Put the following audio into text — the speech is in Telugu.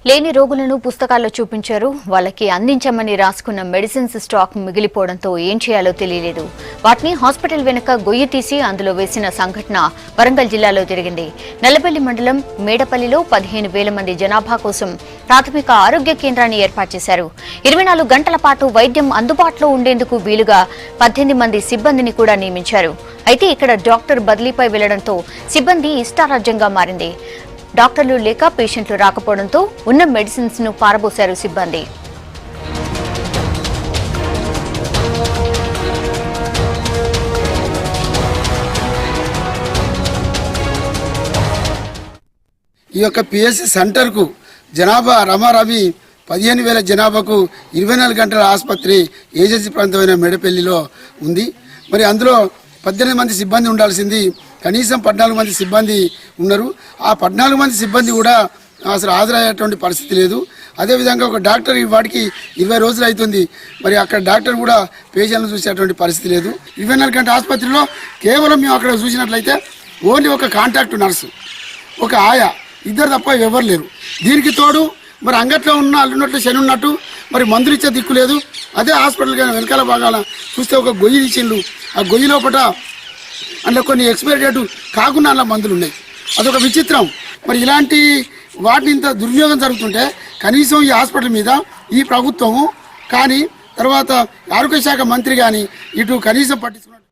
లేని రోగులను పుస్తకాల్లో చూపించారు. వాళ్ళకి అందించమని రాసుకున్న మెడిసిన్స్ స్టాక్ మిగిలిపోవడంతో ఏం చేయాలో తెలియలేదు. వాటిని హాస్పిటల్ వెనుక గొయ్యి తీసి అందులో వేసిన సంఘటన వరంగల్ జిల్లాలో జరిగింది. నల్లబెల్లి మండలం మేడపల్లిలో 15,000 మంది జనాభా కోసం ప్రాథమిక ఆరోగ్య కేంద్రాన్ని ఏర్పాటు చేశారు. 24 గంటల పాటు వైద్యం అందుబాటులో ఉండేందుకు వీలుగా 18 మంది సిబ్బందిని కూడా నియమించారు. అయితే ఇక్కడ డాక్టర్ బదిలీపై వెళ్లడంతో సిబ్బంది ఇష్టారాజ్యంగా మారింది. డాక్టర్లు లేక పేషెంట్లు రాకపోవడంతో ఉన్న మెడిసిన్స్ ను పారబోశారు సిబ్బంది. ఈ యొక్క పిఎస్సి సెంటర్కు జనాభా రమారమి 15,000 జనాభాకు 24 గంటల ఆసుపత్రి ఏజెన్సీ ప్రాంతమైన మేడపల్లిలో ఉంది. మరి అందులో 18 మంది సిబ్బంది ఉండాల్సింది కనీసం 14 మంది సిబ్బంది ఉన్నారు. ఆ 14 మంది సిబ్బంది కూడా అసలు హాజరయ్యేటువంటి పరిస్థితి లేదు. అదేవిధంగా ఒక డాక్టర్ వాడికి 20 రోజులు అవుతుంది. మరి అక్కడ డాక్టర్ కూడా పేషెంట్లను చూసేటువంటి పరిస్థితి లేదు. 24 గంటల ఆసుపత్రిలో కేవలం మేము అక్కడ చూసినట్లయితే ఓన్లీ ఒక కాంటాక్ట్ నర్సు, ఒక ఆయా, ఇద్దరు తప్ప ఎవరు లేరు. దీనికి తోడు మరి అంగట్లో ఉన్న అల్లున్నట్లు శని ఉన్నట్టు మరి మందులు ఇచ్చే దిక్కు లేదు. అదే హాస్పిటల్ కానీ వెనకాల భాగాల చూస్తే ఒక గొయ్యి ఇచ్చిండ్రు. ఆ గొయ్యి లోపల అందులో కొన్ని ఎక్స్పైరీ డేటు కాకుండా అలా మందులు ఉన్నాయి. అదొక విచిత్రం. మరి ఇలాంటి వాటిని ఇంత దుర్వినియోగం జరుగుతుంటే కనీసం ఈ హాస్పిటల్ మీద ఈ ప్రభుత్వము కానీ తర్వాత ఆరోగ్య శాఖ మంత్రి కానీ ఇటు కనీసం పట్టించుకున్న